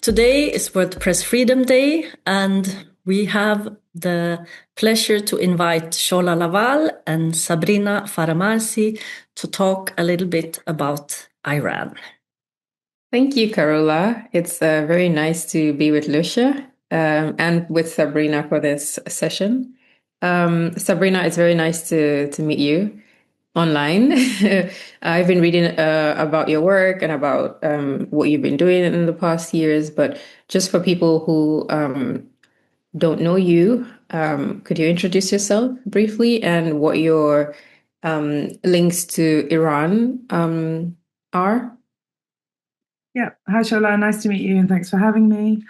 Today is World Press Freedom Day, and we have the pleasure to invite Shola Lawal and Sabrina Faramarzi to talk a little bit about Iran. Thank you, Carola. It's very nice to be with Loesje and with Sabrina for this session. Sabrina, it's very nice to meet you online. I've been reading about your work and about what you've been doing in the past years, but just for people who don't know you, could you introduce yourself briefly and what your links to Iran are? Yeah. Hi, Shola. Nice to meet you, and thanks for having me.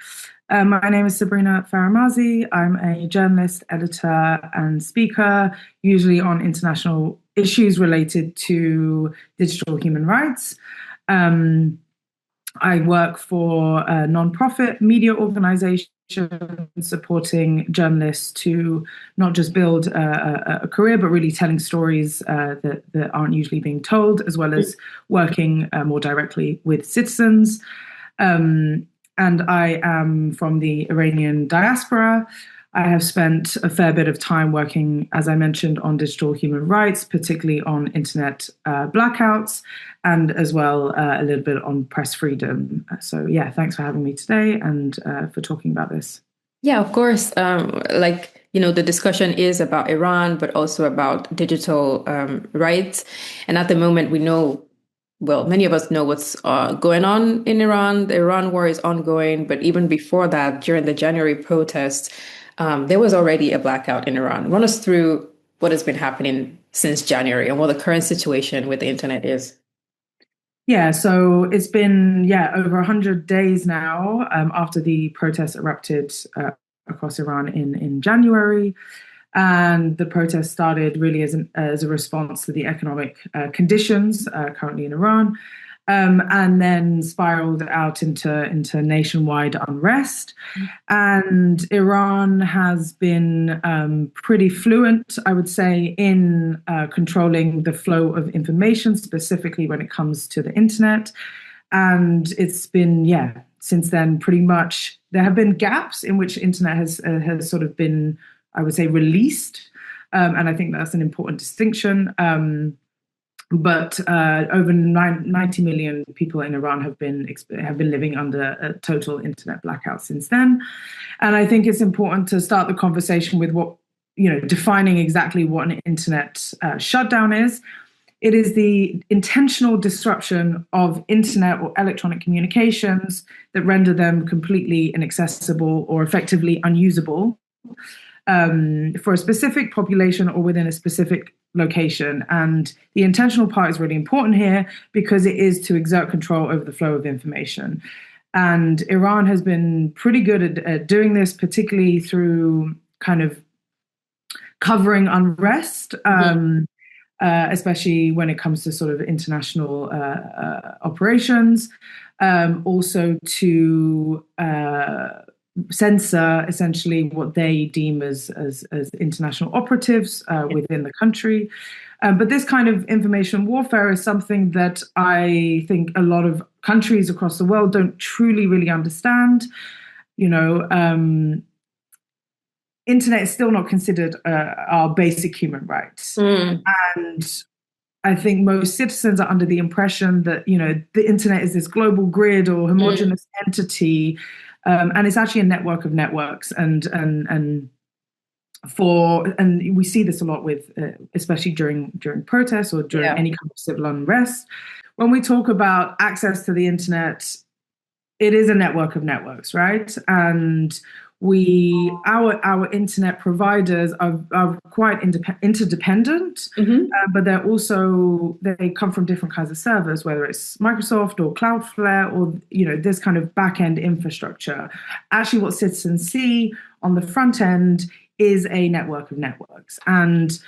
My name is Sabrina Faramarzi. I'm a journalist, editor, and speaker, usually on international issues related to digital human rights. I work for a nonprofit media organization supporting journalists to not just build a career, but really telling stories that aren't usually being told, as well as working more directly with citizens. And I am from the Iranian diaspora. I have spent a fair bit of time working, as I mentioned, on digital human rights, particularly on internet blackouts, and as well a little bit on press freedom. So yeah, thanks for having me today and for talking about this. Yeah, of course. The discussion is about Iran, but also about digital rights. And at the moment, we know, well, many of us know what's going on in Iran. The Iran war is ongoing. But even before that, during the January protests, there was already a blackout in Iran. Run us through what has been happening since January and what the current situation with the internet is. Yeah, so it's been, over 100 days now after the protests erupted across Iran in January. And the protest started really as a response to the economic conditions currently in Iran, and then spiraled out into nationwide unrest. And Iran has been pretty fluent, I would say, in controlling the flow of information, specifically when it comes to the internet. And it's been, since then, pretty much there have been gaps in which internet has sort of been, I would say, released. And I think that's an important distinction. But over 90 million people in Iran have been living under a total internet blackout since then. And I think it's important to start the conversation with defining exactly what an internet shutdown is. It is the intentional disruption of internet or electronic communications that render them completely inaccessible or effectively unusable for a specific population or within a specific location. And the intentional part is really important here because it is to exert control over the flow of information. And Iran has been pretty good at doing this, particularly through kind of covering unrest, especially when it comes to sort of international operations. Also to censor essentially what they deem as international operatives within the country. But this kind of information warfare is something that I think a lot of countries across the world don't truly really understand. Internet is still not considered our basic human rights. And I think most citizens are under the impression that, the internet is this global grid or homogenous entity. And it's actually a network of networks, and we see this a lot with, especially during protests or during any kind of civil unrest. When we talk about access to the internet, it is a network of networks, right? And our internet providers are quite interdependent, but they come from different kinds of servers, whether it's Microsoft or Cloudflare or this kind of back-end infrastructure. Actually, what citizens see on the front end is a network of networks, and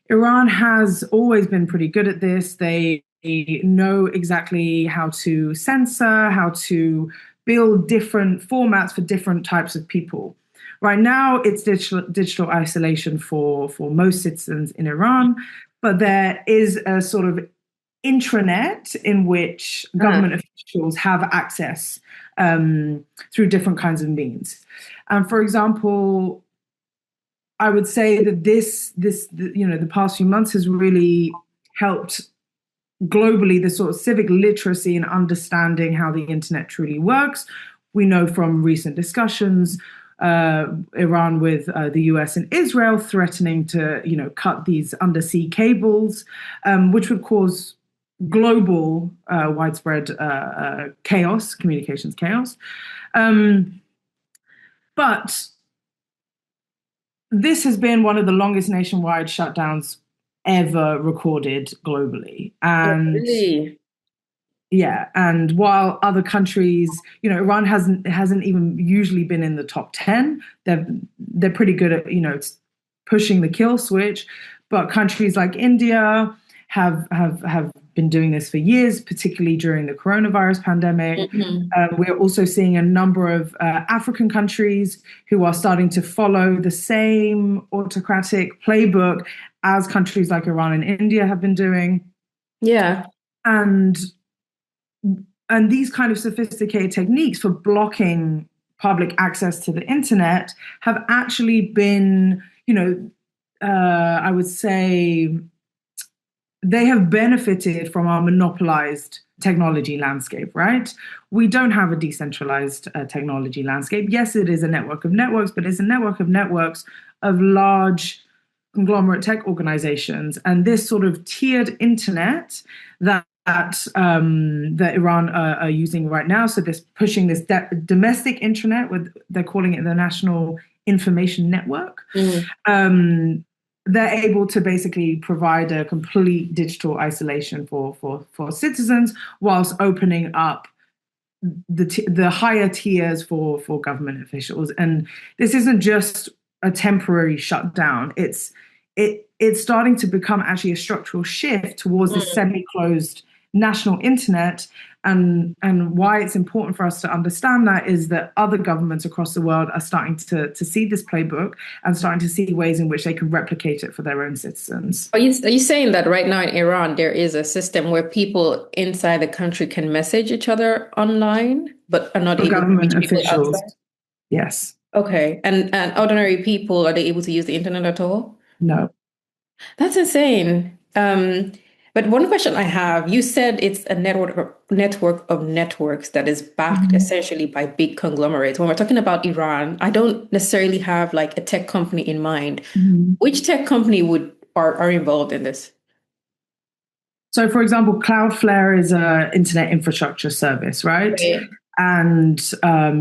Iran has always been pretty good at this. They know exactly how to censor, how to build different formats for different types of people. Right now, it's digital isolation for most citizens in Iran, but there is a sort of intranet in which government officials have access through different kinds of means. And for example, I would say that the past few months has really helped globally the sort of civic literacy and understanding how the internet truly works. We know from recent discussions, Iran with the US and Israel threatening to, cut these undersea cables, which would cause global widespread chaos, communications chaos. But this has been one of the longest nationwide shutdowns ever recorded globally. And really? Yeah, and while other countries, Iran hasn't even usually been in the top 10. They're pretty good at, pushing the kill switch, but countries like India have been doing this for years, particularly during the coronavirus pandemic. We're also seeing a number of African countries who are starting to follow the same autocratic playbook as countries like Iran and India have been doing. Yeah. And these kind of sophisticated techniques for blocking public access to the internet have actually been, I would say, they have benefited from our monopolized technology landscape, right? We don't have a decentralized technology landscape. Yes, it is a network of networks, but it's a network of networks of large conglomerate tech organizations. And this sort of tiered internet that Iran are using right now. So this pushing this domestic intranet, they're calling it the National Information Network. They're able to basically provide a complete digital isolation for citizens, whilst opening up the higher tiers for government officials. And this isn't just a temporary shutdown. It's starting to become actually a structural shift towards this semi-closed national internet. And why it's important for us to understand that is that other governments across the world are starting to see this playbook and starting to see ways in which they can replicate it for their own citizens. Are you saying that right now in Iran, there is a system where people inside the country can message each other online, but are not able government to reach people officials? outside? Yes. Okay. And ordinary people, are they able to use the internet at all? No. That's insane. But one question I have, you said it's a network of networks that is backed essentially by big conglomerates. When we're talking about Iran, I don't necessarily have like a tech company in mind. Which tech company are involved in this? So, for example, Cloudflare is an internet infrastructure service, right? Okay. And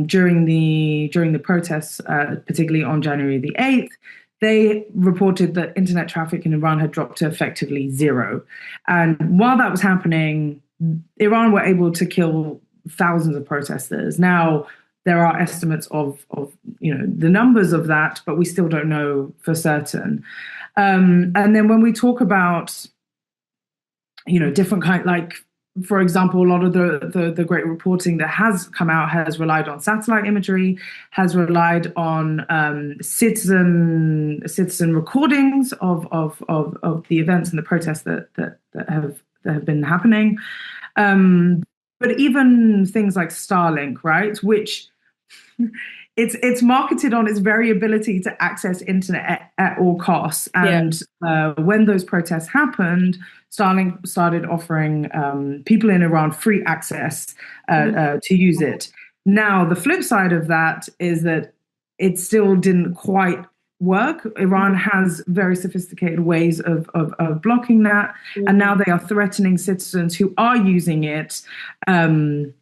during the protests, particularly on January the 8th, they reported that internet traffic in Iran had dropped to effectively zero. And while that was happening, Iran were able to kill thousands of protesters. Now, there are estimates of the numbers of that, but we still don't know for certain. And then when we talk about different for example, a lot of the great reporting that has come out has relied on satellite imagery, has relied on citizen recordings of the events and the protests that have been happening. But even things like Starlink, right, which it's marketed on its very ability to access internet at all costs. And when those protests happened, Starlink started offering people in Iran free access to use it. Now, the flip side of that is that it still didn't quite work. Iran has very sophisticated ways of blocking that. And now they are threatening citizens who are using it that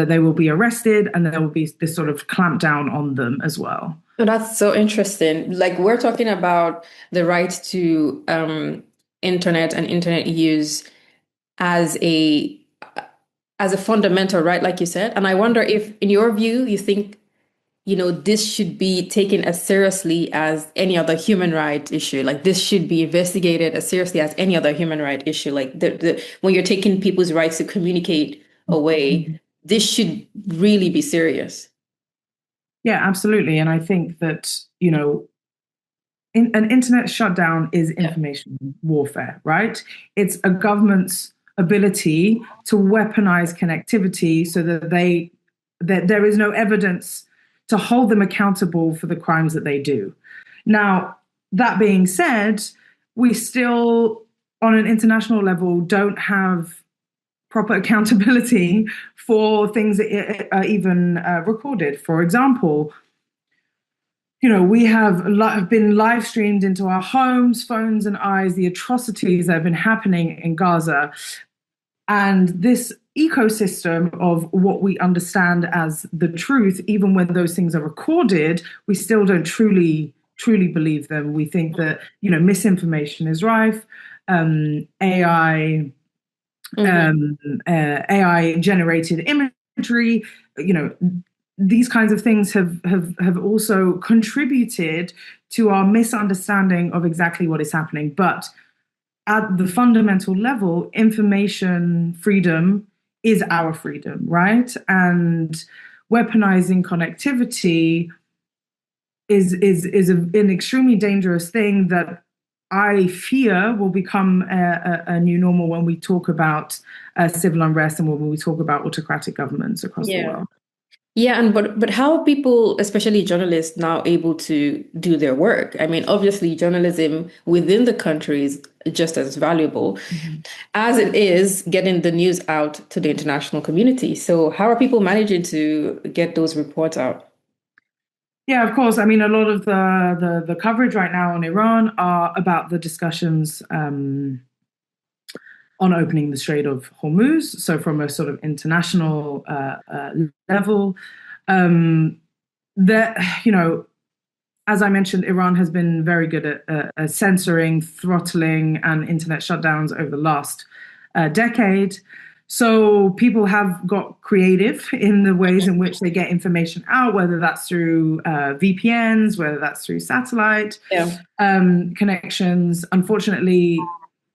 they will be arrested, and there will be this sort of clampdown on them as well. Oh, that's so interesting. Like, we're talking about the right to internet and internet use as a fundamental right, like you said. And I wonder if, in your view, you think, this should be taken as seriously as any other human right issue. Like, this should be investigated as seriously as any other human right issue. Like, when you're taking people's rights to communicate away, this should really be serious. Yeah, absolutely. And I think that, an internet shutdown is information warfare, right? It's a government's ability to weaponize connectivity so that there is no evidence to hold them accountable for the crimes that they do. Now, that being said, we still, on an international level, don't have proper accountability for things that are even recorded. For example, we have been live streamed into our homes, phones, and eyes the atrocities that have been happening in Gaza. And this ecosystem of what we understand as the truth, even when those things are recorded, we still don't truly believe them. We think that, misinformation is rife. AI generated imagery, these kinds of things have also contributed to our misunderstanding of exactly what is happening. But at the fundamental level, information freedom is our freedom, right? And weaponizing connectivity is an extremely dangerous thing that I fear will become a new normal when we talk about civil unrest and when we talk about autocratic governments across the world. Yeah, and but how are people, especially journalists, now able to do their work? I mean, obviously, journalism within the country is just as valuable as it is getting the news out to the international community. So how are people managing to get those reports out? Yeah, of course. I mean, a lot of the coverage right now on Iran are about the discussions on opening the Strait of Hormuz. So from a sort of international level, as I mentioned, Iran has been very good at censoring, throttling, and internet shutdowns over the last decade. So people have got creative in the ways in which they get information out, whether that's through VPNs, whether that's through satellite connections. Unfortunately,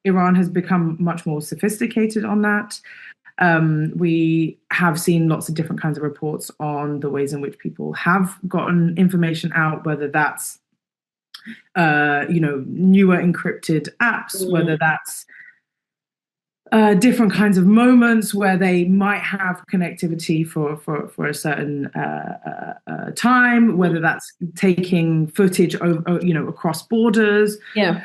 Iran has become much more sophisticated on that. We have seen lots of different kinds of reports on the ways in which people have gotten information out, whether that's, newer encrypted apps, whether that's different kinds of moments where they might have connectivity for a certain time, whether that's taking footage across borders. Yeah.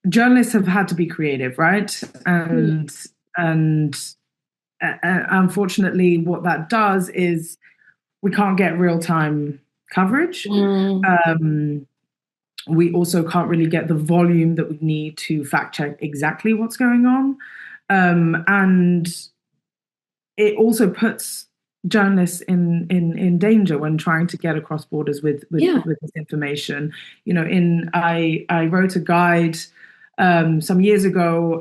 Journalists have had to be creative, right? And unfortunately, what that does is we can't get real-time coverage. We also can't really get the volume that we need to fact check exactly what's going on. And it also puts journalists in danger when trying to get across borders with this information. I wrote a guide some years ago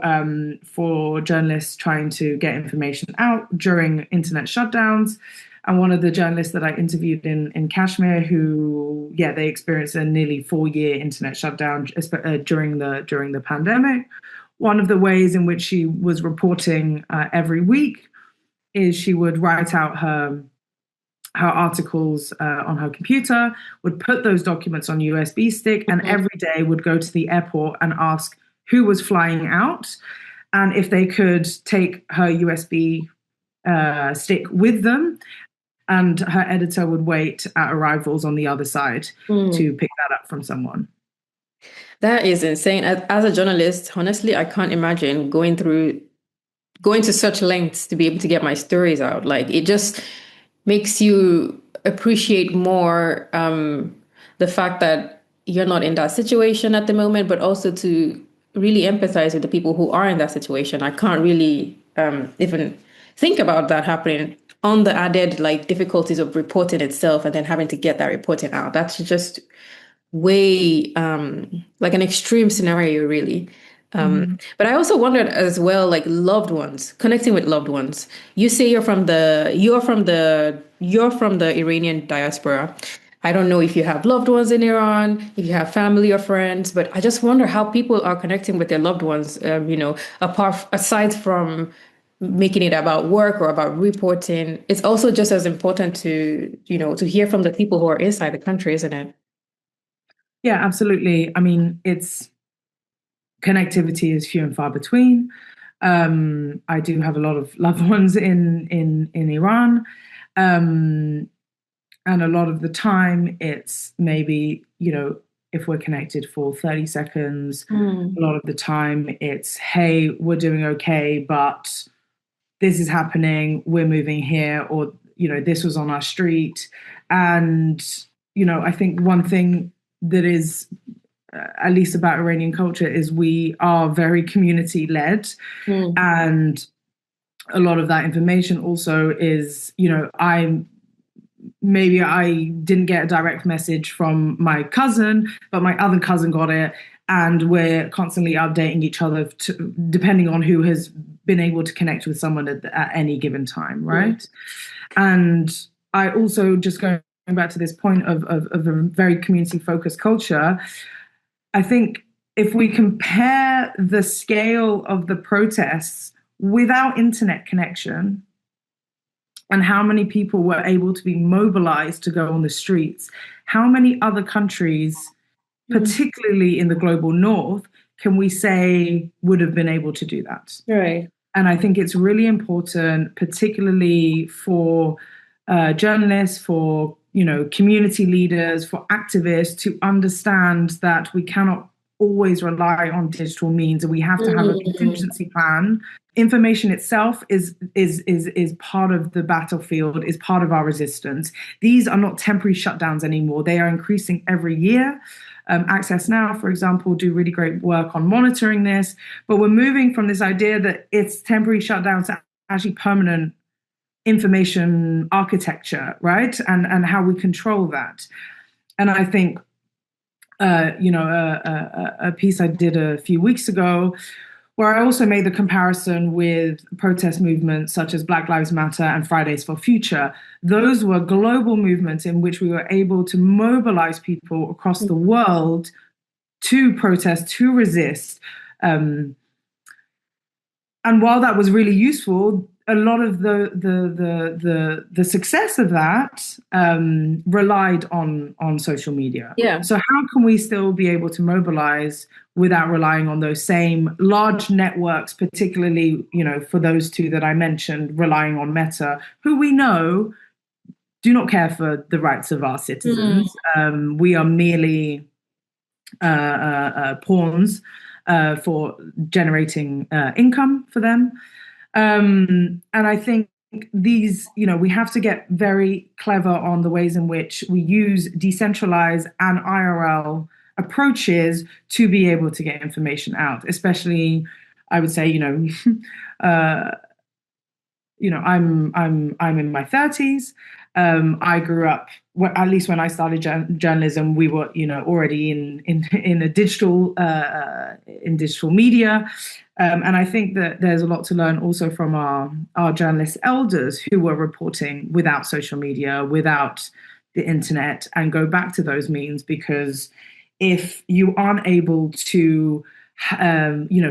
for journalists trying to get information out during internet shutdowns. And one of the journalists that I interviewed in Kashmir, who, they experienced a nearly 4-year internet shutdown during the pandemic. One of the ways in which she was reporting every week is she would write out her articles on her computer, would put those documents on USB stick, and every day would go to the airport and ask who was flying out and if they could take her USB stick with them. And her editor would wait at arrivals on the other side to pick that up from someone. That is insane. As a journalist, honestly, I can't imagine going to such lengths to be able to get my stories out. Like, it just makes you appreciate more the fact that you're not in that situation at the moment, but also to really empathize with the people who are in that situation. I can't really even think about that happening, on the added difficulties of reporting itself and then having to get that reporting out. That's just way like an extreme scenario, really. But I also wondered as well, loved ones, connecting with loved ones. You say you're from the Iranian diaspora. I don't know if you have loved ones in Iran, if you have family or friends, but I just wonder how people are connecting with their loved ones, aside from making it about work or about reporting. It's also just as important to hear from the people who are inside the country, isn't it? Yeah, absolutely. I mean, connectivity is few and far between. I do have a lot of loved ones in Iran, and a lot of the time it's maybe, if we're connected for 30 seconds, a lot of the time it's, hey, we're doing okay, but this is happening, we're moving here, or this was on our street. And I think one thing that is at least about Iranian culture is we are very community led. And a lot of that information also is, I didn't get a direct message from my cousin, but my other cousin got it. And we're constantly updating each other depending on who has been able to connect with someone at any given time, right? And I also, just going back to this point of a very community-focused culture, I think if we compare the scale of the protests without internet connection and how many people were able to be mobilized to go on the streets, how many other countries, particularly in the global north, can we say would have been able to do that? Right. And I think it's really important, particularly for journalists, for community leaders, for activists, to understand that we cannot always rely on digital means, and we have to have a contingency plan. Information itself is part of the battlefield, is part of our resistance. These are not temporary shutdowns anymore. They are increasing every year. Access Now, for example, do really great work on monitoring this, but we're moving from this idea that it's temporary shutdowns to actually permanent information architecture, right? And how we control that. And I think, a piece I did a few weeks ago, where I also made the comparison with protest movements such as Black Lives Matter and Fridays for Future. Those were global movements in which we were able to mobilize people across the world to protest, to resist. And while that was really useful, a lot of the success of that relied on social media. Yeah. So how can we still be able to mobilize without relying on those same large networks, particularly, for those two that I mentioned, relying on Meta, who we know do not care for the rights of our citizens. We are merely pawns for generating income for them. And I think these, we have to get very clever on the ways in which we use decentralized and IRL approaches to be able to get information out, especially, I would say, I'm in my 30s. I grew up, at least when I started journalism, we were, already in a digital in digital media, and I think that there's a lot to learn also from our journalist elders who were reporting without social media, without the internet, and go back to those means, because if you aren't able to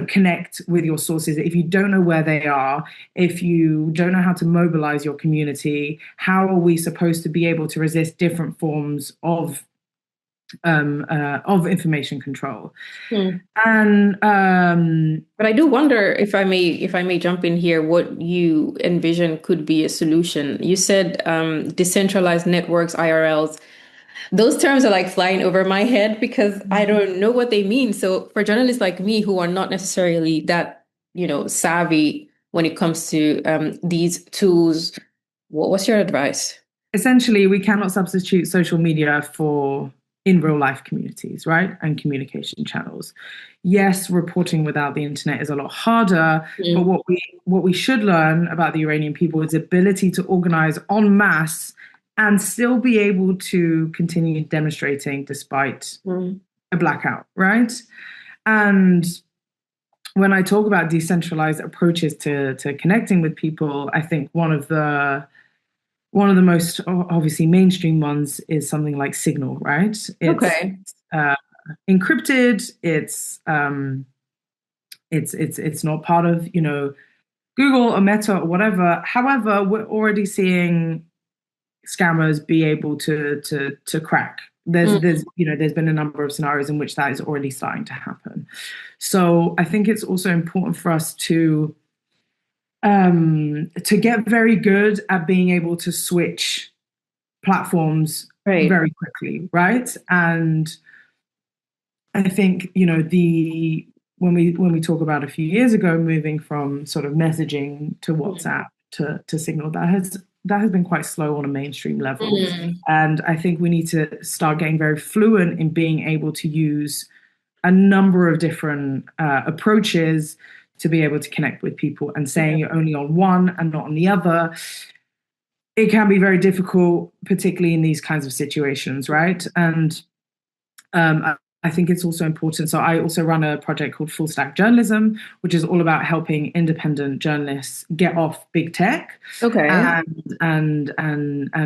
connect with your sources, if you don't know where they are, if you don't know how to mobilize your community, how are we supposed to be able to resist different forms of information control? And but I do wonder, if I may jump in here, what you envision could be a solution. You said decentralized networks, IRLs. Those terms are like flying over my head because I don't know what they mean. So for journalists like me who are not necessarily that, savvy when it comes to these tools, what's your advice? Essentially, we cannot substitute social media for in real life communities, right? And communication channels. Yes, reporting without the internet is a lot harder, but what we should learn about the Iranian people is ability to organize en masse and still be able to continue demonstrating despite a blackout, right? And when I talk about decentralized approaches to connecting with people, I think one of the most obviously mainstream ones is something like Signal, right? It's encrypted. It's not part of Google or Meta or whatever. However, we're already seeing scammers be able to crack There's been a number of scenarios in which that is already starting to happen. So I think it's also important for us to get very good at being able to switch platforms very quickly, right? And I think when we talk about a few years ago moving from sort of messaging to WhatsApp to Signal, that has been quite slow on a mainstream level. And I think we need to start getting very fluent in being able to use a number of different approaches to be able to connect with people, and saying you're only on one and not on the other. It can be very difficult, particularly in these kinds of situations, right? And I think it's also important. So I also run a project called Full Stack Journalism, which is all about helping independent journalists get off big tech, and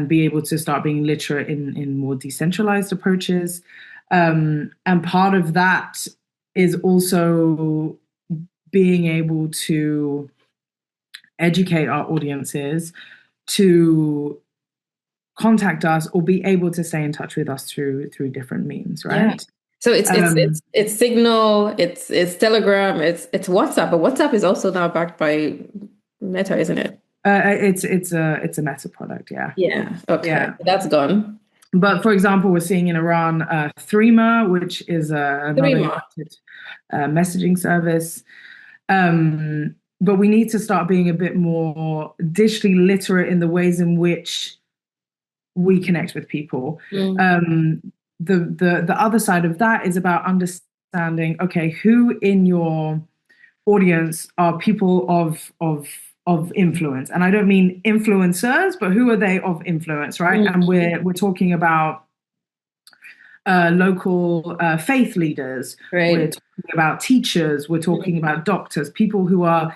be able to start being literate in more decentralized approaches. And part of that is also being able to educate our audiences to contact us or be able to stay in touch with us through different means, right? Yeah. So it's Signal, it's Telegram, it's WhatsApp, but WhatsApp is also now backed by Meta, isn't it? It's a Meta product, yeah. Yeah. Okay. Yeah. That's gone. But for example, we're seeing in Iran Threema, which is another messaging service. But we need to start being a bit more digitally literate in the ways in which we connect with people. The other side of that is about understanding, okay, who in your audience are people of influence, and I don't mean influencers, but who are they of influence, right? And we're talking about local faith leaders. We're talking about teachers. We're talking about doctors, people who are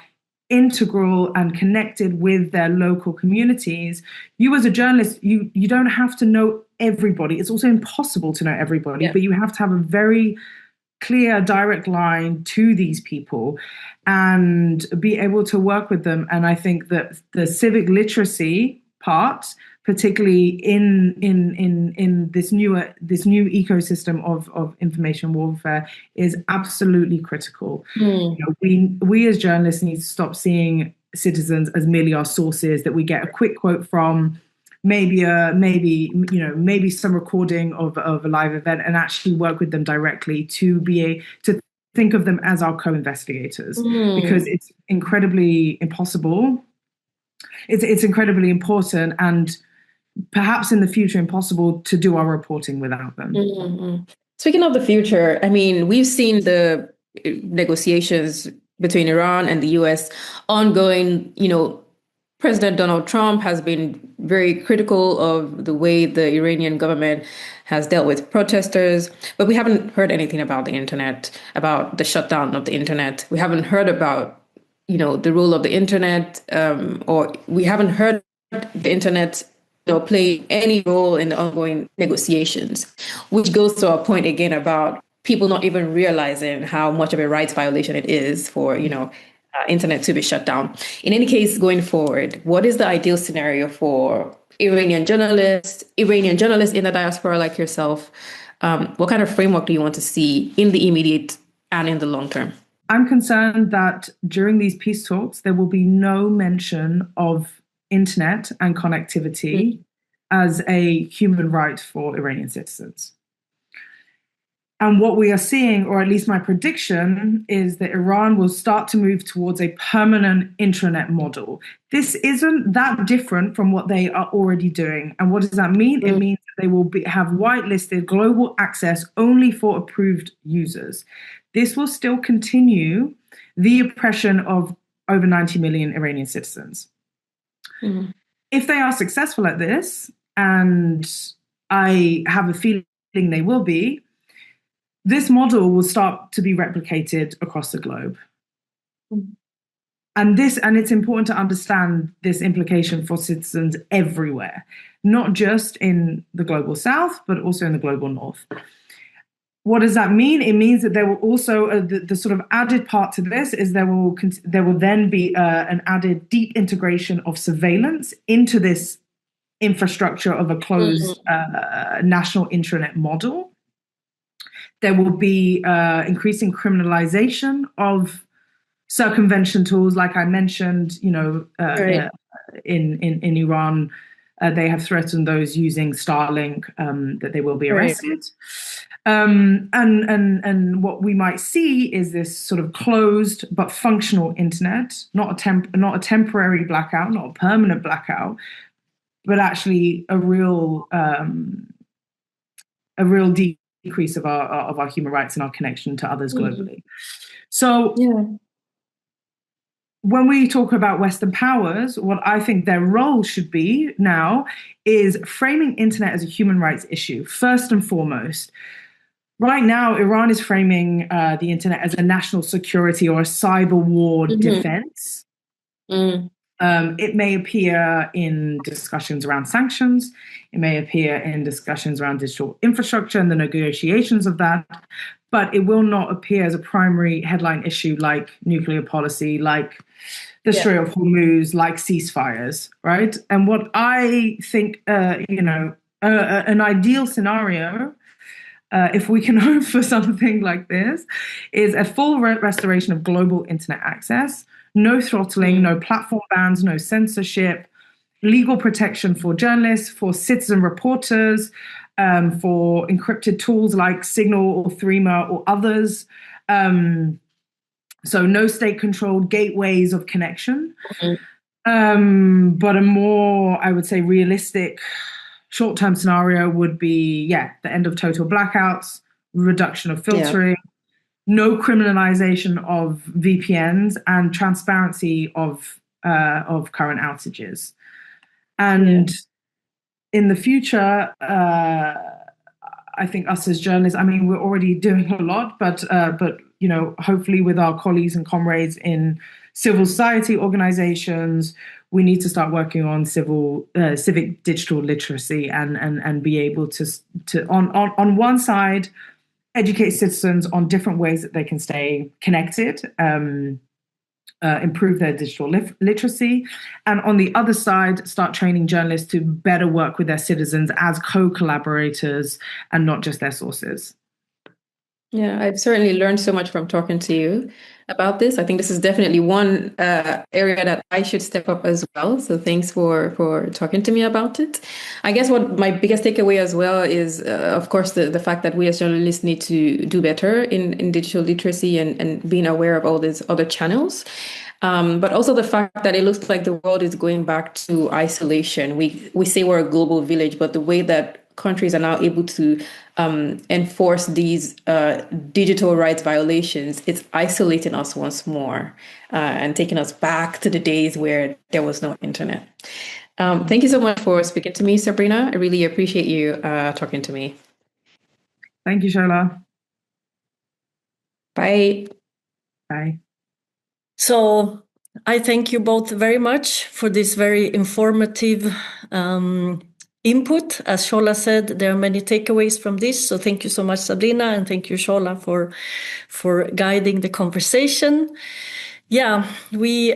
integral and connected with their local communities. You as a journalist, you don't have to know everybody. It's also impossible to know everybody, but you have to have a very clear, direct line to these people and be able to work with them. And I think that the civic literacy part, particularly in this new ecosystem of information warfare, is absolutely critical. We as journalists need to stop seeing citizens as merely our sources that we get a quick quote from, maybe some recording of a live event, and actually work with them directly to think of them as our co-investigators, because it's incredibly impossible. It's incredibly important, and perhaps in the future impossible to do our reporting without them. Speaking of the future, I mean, we've seen the negotiations between Iran and the US ongoing. President Donald Trump has been very critical of the way the Iranian government has dealt with protesters, but we haven't heard anything about the internet, about the shutdown of the internet. We haven't heard about, the role of the internet, or we haven't heard the internet play any role in the ongoing negotiations, which goes to our point again about people not even realizing how much of a rights violation it is for, internet to be shut down. In any case, going forward, what is the ideal scenario for Iranian journalists in the diaspora like yourself? What kind of framework do you want to see in the immediate and in the long term? I'm concerned that during these peace talks, there will be no mention of internet and connectivity as a human right for Iranian citizens. And what we are seeing, or at least my prediction, is that Iran will start to move towards a permanent intranet model. This isn't that different from what they are already doing. And what does that mean? It means that they will have whitelisted global access only for approved users. This will still continue the oppression of over 90 million Iranian citizens. If they are successful at this, and I have a feeling they will be, this model will start to be replicated across the globe. And it's important to understand this implication for citizens everywhere, not just in the global south, but also in the global north. What does that mean? It means that there will also, the sort of added part to this is there will then be an added deep integration of surveillance into this infrastructure of a closed national intranet model. There will be increasing criminalization of circumvention tools, like I mentioned. In Iran, they have threatened those using Starlink that they will be arrested. And what we might see is this sort of closed but functional internet, not a temporary blackout, not a permanent blackout, but actually a real decrease of our human rights and our connection to others globally. So when we talk about Western powers, what I think their role should be now is framing internet as a human rights issue, first and foremost. Right now, Iran is framing the internet as a national security or a cyber war defense. It may appear in discussions around sanctions. It may appear in discussions around digital infrastructure and the negotiations of that. But it will not appear as a primary headline issue like nuclear policy, like the Strait of Hormuz, like ceasefires, right? And what I think, an ideal scenario, if we can hope for something like this, is a full restoration of global internet access, no throttling, no platform bans, no censorship, legal protection for journalists, for citizen reporters, for encrypted tools like Signal or Threema or others. So no state-controlled gateways of connection, but a more, I would say, realistic short-term scenario would be, the end of total blackouts, reduction of filtering, no criminalization of VPNs, and transparency of current outages. And in the future, I think us as journalists, I mean, we're already doing a lot, but hopefully with our colleagues and comrades in civil society organizations, we need to start working on civic digital literacy and be able to on one side educate citizens on different ways that they can stay connected, improve their digital literacy, and on the other side, start training journalists to better work with their citizens as co-collaborators and not just their sources. Yeah, I've certainly learned so much from talking to you about this. I think this is definitely one area that I should step up as well. So thanks for talking to me about it. I guess what my biggest takeaway as well is, of course, the fact that we as journalists need to do better in digital literacy and being aware of all these other channels. But also the fact that it looks like the world is going back to isolation. We say we're a global village, but the way that countries are now able to enforce these digital rights violations, it's isolating us once more and taking us back to the days where there was no internet. Thank you so much for speaking to me, Sabrina. I really appreciate you talking to me. Thank you, Shola. Bye. Bye. So I thank you both very much for this very informative input. As Shola said, there are many takeaways from this. So thank you so much, Sabrina, and thank you, Shola, for guiding the conversation. Yeah, we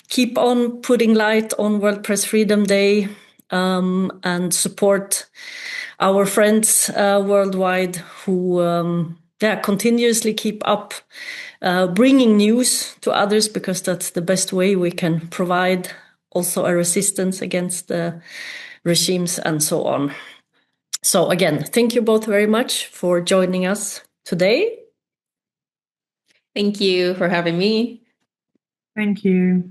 keep on putting light on World Press Freedom Day and support our friends worldwide who continuously keep up bringing news to others, because that's the best way we can provide also a resistance against the regimes and so on. So again, thank you both very much for joining us today. Thank you for having me. Thank you.